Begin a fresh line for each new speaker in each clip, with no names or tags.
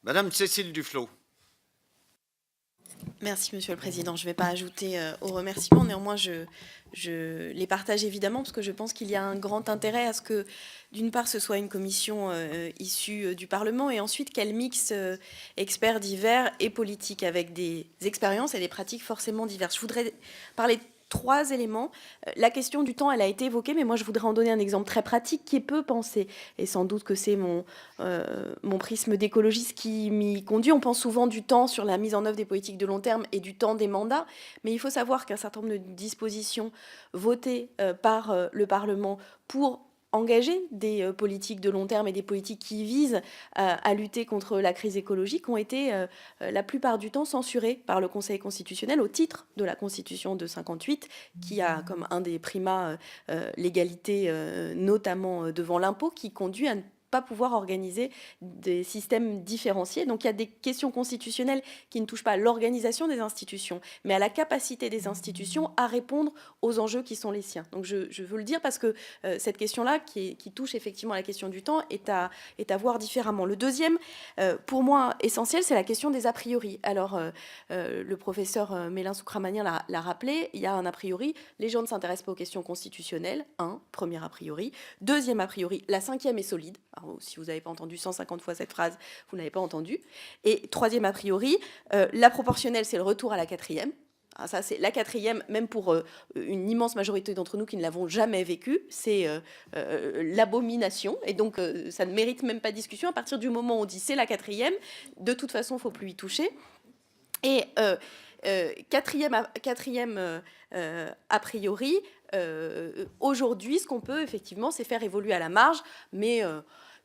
Madame Cécile Duflot.
Merci, Monsieur le Président. Je ne vais pas ajouter aux remerciements. Néanmoins, je les partage évidemment parce que je pense qu'il y a un grand intérêt à ce que, d'une part, ce soit une commission issue du Parlement et ensuite qu'elle mixe experts divers et politiques avec des expériences et des pratiques forcément diverses. Je voudrais parler de 3 éléments. La question du temps, elle a été évoquée, mais moi, je voudrais en donner un exemple très pratique qui est peu pensé. Et sans doute que c'est mon prisme d'écologiste qui m'y conduit. On pense souvent du temps sur la mise en œuvre des politiques de long terme et du temps des mandats, mais il faut savoir qu'un certain nombre de dispositions votées par le Parlement pour engager des politiques de long terme et des politiques qui visent à lutter contre la crise écologique ont été la plupart du temps censurées par le Conseil constitutionnel au titre de la Constitution de 58 qui a comme un des primats l'égalité notamment devant l'impôt qui conduit à ne pas pouvoir organiser des systèmes différenciés. Donc il y a des questions constitutionnelles qui ne touchent pas à l'organisation des institutions, mais à la capacité des institutions à répondre aux enjeux qui sont les siens. Donc je veux le dire parce que cette question-là, qui touche effectivement à la question du temps, est à voir différemment. Le deuxième, pour moi, essentiel, c'est la question des a priori. Alors, le professeur Mélin Soukramanian l'a rappelé, il y a un a priori, les gens ne s'intéressent pas aux questions constitutionnelles, premier a priori. Deuxième a priori, la cinquième est solide. Alors, si vous n'avez pas entendu 150 fois cette phrase, vous n'avez pas entendu. Et troisième a priori, la proportionnelle, c'est le retour à la quatrième. Ah, ça, c'est la quatrième, même pour une immense majorité d'entre nous qui ne l'avons jamais vécu, c'est l'abomination. Et donc, ça ne mérite même pas de discussion. À partir du moment où on dit c'est la quatrième, de toute façon, il ne faut plus y toucher. Et quatrième a priori, aujourd'hui, ce qu'on peut effectivement, c'est faire évoluer à la marge, mais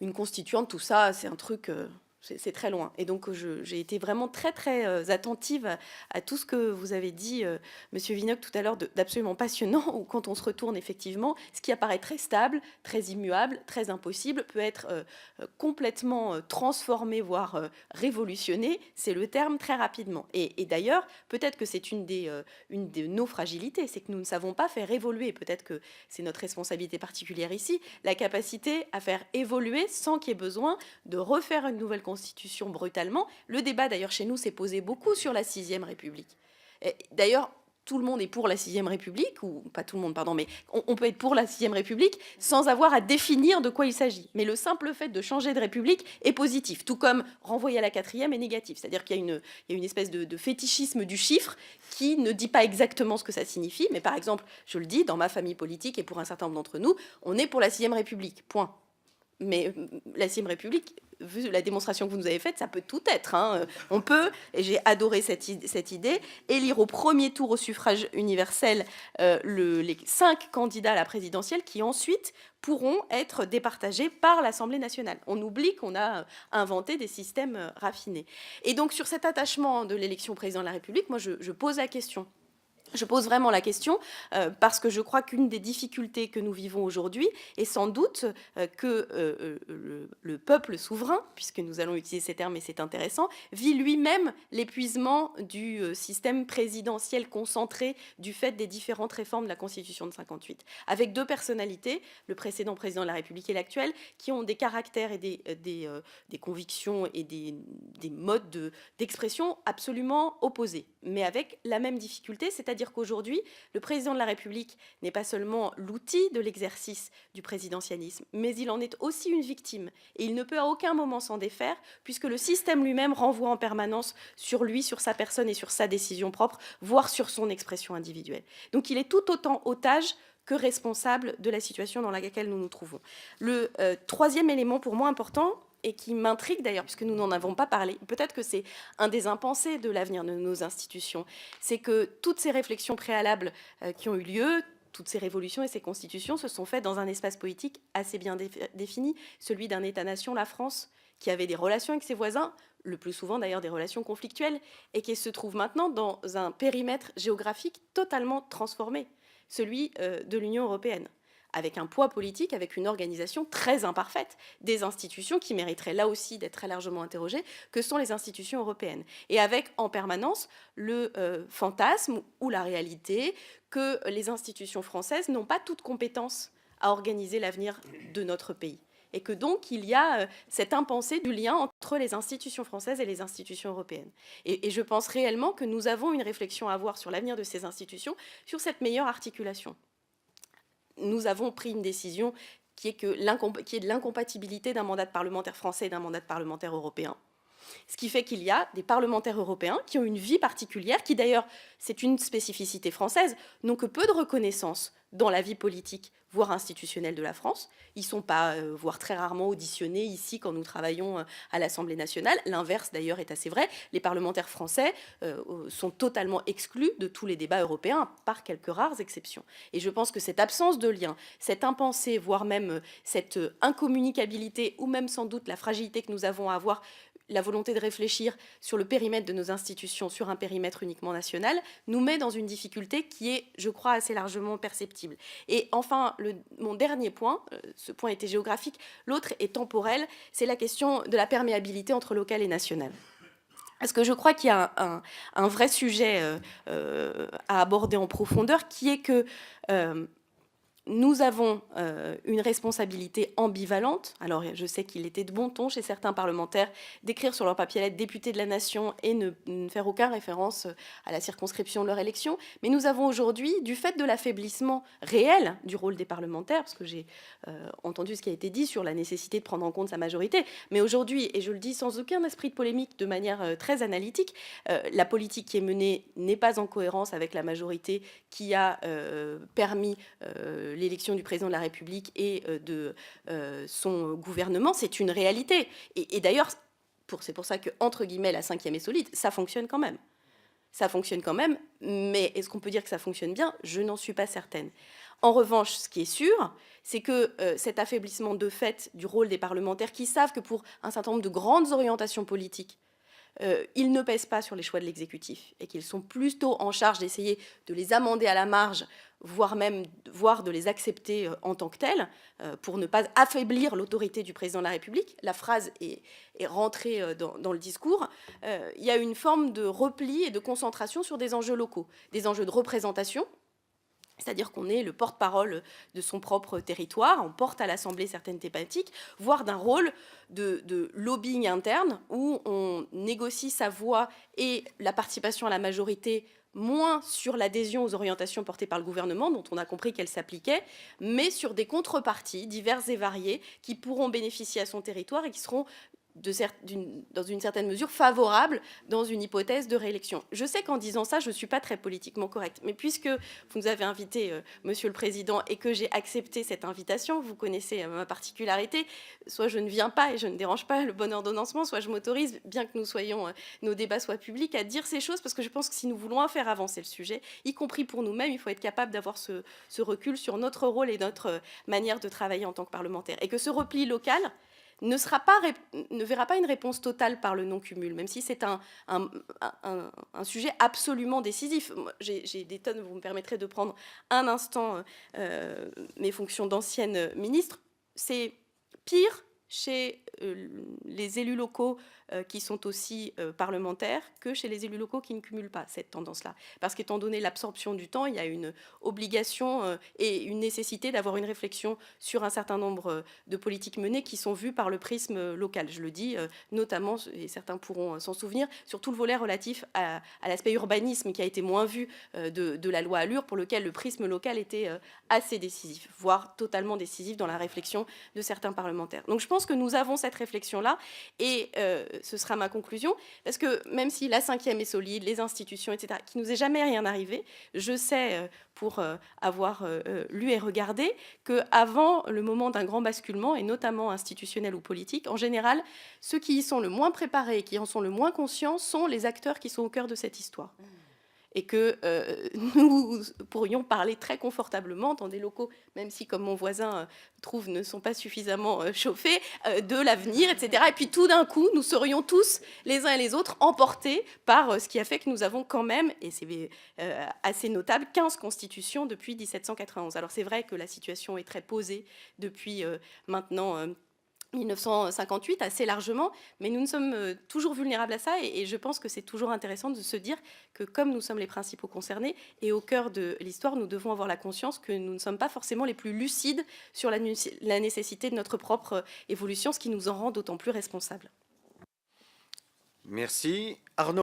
une constituante, tout ça, c'est un truc, c'est très loin. Et donc, j'ai été vraiment très, très attentive à tout ce que vous avez dit, Monsieur Vinocq, tout à l'heure, d'absolument passionnant, où quand on se retourne, effectivement, ce qui apparaît très stable, très immuable, très impossible, peut être complètement transformé, voire révolutionné, c'est le terme, très rapidement. Et d'ailleurs, peut-être que c'est une de nos fragilités, c'est que nous ne savons pas faire évoluer, peut-être que c'est notre responsabilité particulière ici, la capacité à faire évoluer sans qu'il y ait besoin de refaire une nouvelle constitution brutalement. Le débat, d'ailleurs, chez nous, s'est posé beaucoup sur la 6e République. D'ailleurs, tout le monde est pour la 6e République, ou pas tout le monde, pardon, mais on peut être pour la 6e République sans avoir à définir de quoi il s'agit. Mais le simple fait de changer de République est positif, tout comme renvoyer à la 4e est négatif. C'est-à-dire qu'il y a une espèce de fétichisme du chiffre qui ne dit pas exactement ce que ça signifie. Mais par exemple, je le dis, dans ma famille politique et pour un certain nombre d'entre nous, on est pour la 6e République, point. Mais la 6e République, vu la démonstration que vous nous avez faite, ça peut tout être. On peut, et j'ai adoré cette idée, élire au premier tour au suffrage universel les 5 candidats à la présidentielle qui ensuite pourront être départagés par l'Assemblée nationale. On oublie qu'on a inventé des systèmes raffinés. Et donc sur cet attachement de l'élection président de la République, moi je pose la question. Je pose vraiment la question parce que je crois qu'une des difficultés que nous vivons aujourd'hui est sans doute que le peuple souverain, puisque nous allons utiliser ces termes et c'est intéressant, vit lui-même l'épuisement du système présidentiel concentré du fait des différentes réformes de la Constitution de 58, avec 2 personnalités, le précédent président de la République et l'actuel, qui ont des caractères et des convictions et des modes d'expression absolument opposés, mais avec la même difficulté, c'est-à-dire qu'aujourd'hui, le président de la République n'est pas seulement l'outil de l'exercice du présidentialisme, mais il en est aussi une victime. Et il ne peut à aucun moment s'en défaire, puisque le système lui-même renvoie en permanence sur lui, sur sa personne et sur sa décision propre, voire sur son expression individuelle. Donc il est tout autant otage que responsable de la situation dans laquelle nous nous trouvons. Le troisième élément pour moi important, et qui m'intrigue d'ailleurs, puisque nous n'en avons pas parlé, peut-être que c'est un des impensés de l'avenir de nos institutions, c'est que toutes ces réflexions préalables qui ont eu lieu, toutes ces révolutions et ces constitutions se sont faites dans un espace politique assez bien défini, celui d'un État-nation, la France, qui avait des relations avec ses voisins, le plus souvent d'ailleurs des relations conflictuelles, et qui se trouve maintenant dans un périmètre géographique totalement transformé, celui de l'Union européenne, avec un poids politique, avec une organisation très imparfaite, des institutions qui mériteraient là aussi d'être très largement interrogées, que sont les institutions européennes. Et avec en permanence le fantasme ou la réalité que les institutions françaises n'ont pas toute compétence à organiser l'avenir de notre pays. Et que donc, il y a cette impensée du lien entre les institutions françaises et les institutions européennes. Et je pense réellement que nous avons une réflexion à avoir sur l'avenir de ces institutions, sur cette meilleure articulation. Nous avons pris une décision qui est de l'incompatibilité d'un mandat de parlementaire français et d'un mandat de parlementaire européen. Ce qui fait qu'il y a des parlementaires européens qui ont une vie particulière, qui d'ailleurs, c'est une spécificité française, n'ont que peu de reconnaissance dans la vie politique, voire institutionnelle de la France. Ils ne sont pas, voire très rarement auditionnés ici quand nous travaillons à l'Assemblée nationale. L'inverse d'ailleurs est assez vrai. Les parlementaires français sont totalement exclus de tous les débats européens, par quelques rares exceptions. Et je pense que cette absence de lien, cette impensée, voire même cette incommunicabilité, ou même sans doute la fragilité que nous avons à avoir, la volonté de réfléchir sur le périmètre de nos institutions, sur un périmètre uniquement national, nous met dans une difficulté qui est, je crois, assez largement perceptible. Et enfin, mon dernier point, ce point était géographique, l'autre est temporel, c'est la question de la perméabilité entre local et national. Parce que je crois qu'il y a un vrai sujet à aborder en profondeur, qui est que nous avons une responsabilité ambivalente. Alors, je sais qu'il était de bon ton chez certains parlementaires d'écrire sur leur papier lettre député de la nation et ne faire aucune référence à la circonscription de leur élection. Mais nous avons aujourd'hui, du fait de l'affaiblissement réel du rôle des parlementaires, parce que j'ai entendu ce qui a été dit sur la nécessité de prendre en compte sa majorité, mais aujourd'hui, et je le dis sans aucun esprit de polémique, de manière très analytique, la politique qui est menée n'est pas en cohérence avec la majorité qui a permis l'élection du président de la République et de son gouvernement. C'est une réalité. Et d'ailleurs, c'est pour ça que, entre guillemets, la 5e est solide, ça fonctionne quand même. Ça fonctionne quand même, mais est-ce qu'on peut dire que ça fonctionne bien? Je n'en suis pas certaine. En revanche, ce qui est sûr, c'est que cet affaiblissement de fait du rôle des parlementaires, qui savent que pour un certain nombre de grandes orientations politiques, ils ne pèsent pas sur les choix de l'exécutif et qu'ils sont plutôt en charge d'essayer de les amender à la marge, voire de les accepter en tant que tels, pour ne pas affaiblir l'autorité du président de la République. La phrase est rentrée dans le discours. Il y a une forme de repli et de concentration sur des enjeux locaux, des enjeux de représentation. C'est-à-dire qu'on est le porte-parole de son propre territoire, on porte à l'Assemblée certaines thématiques, voire d'un rôle de lobbying interne où on négocie sa voix et la participation à la majorité, moins sur l'adhésion aux orientations portées par le gouvernement, dont on a compris qu'elles s'appliquaient, mais sur des contreparties diverses et variées qui pourront bénéficier à son territoire et qui seront dans une certaine mesure favorable dans une hypothèse de réélection. Je sais qu'en disant ça, je ne suis pas très politiquement correcte, mais puisque vous nous avez invité, Monsieur le Président, et que j'ai accepté cette invitation, vous connaissez ma particularité, soit je ne viens pas et je ne dérange pas le bon ordonnancement, soit je m'autorise, bien que nos débats soient publics, à dire ces choses, parce que je pense que si nous voulons faire avancer le sujet, y compris pour nous-mêmes, il faut être capable d'avoir ce recul sur notre rôle et notre manière de travailler en tant que parlementaire. Et que ce repli local ne verra pas une réponse totale par le non-cumul, même si c'est un sujet absolument décisif. J'ai des tonnes, vous me permettrez de prendre un instant mes fonctions d'ancienne ministre. C'est pire chez les élus locaux qui sont aussi parlementaires que chez les élus locaux qui ne cumulent pas cette tendance-là. Parce qu'étant donné l'absorption du temps, il y a une obligation et une nécessité d'avoir une réflexion sur un certain nombre de politiques menées qui sont vues par le prisme local. Je le dis notamment, et certains pourront s'en souvenir, sur tout le volet relatif à l'aspect urbanisme qui a été moins vu de la loi Allure, pour lequel le prisme local était assez décisif, voire totalement décisif dans la réflexion de certains parlementaires. Donc je pense que nous avons cette réflexion-là et ce sera ma conclusion, parce que même si la 5e est solide, les institutions, etc., qu'il ne nous est jamais rien arrivé, je sais, pour avoir lu et regardé, qu'avant le moment d'un grand basculement, et notamment institutionnel ou politique, en général, ceux qui y sont le moins préparés et qui en sont le moins conscients sont les acteurs qui sont au cœur de cette histoire. Et que nous pourrions parler très confortablement dans des locaux, même si, comme mon voisin trouve, ne sont pas suffisamment chauffés, de l'avenir, etc. Et puis tout d'un coup, nous serions tous, les uns et les autres, emportés par ce qui a fait que nous avons quand même, et c'est assez notable, 15 constitutions depuis 1791. Alors c'est vrai que la situation est très posée depuis maintenant 1958 assez largement, mais nous sommes toujours vulnérables à ça et je pense que c'est toujours intéressant de se dire que comme nous sommes les principaux concernés et au cœur de l'histoire, nous devons avoir la conscience que nous ne sommes pas forcément les plus lucides sur la nécessité de notre propre évolution, ce qui nous en rend d'autant plus responsables.
Merci.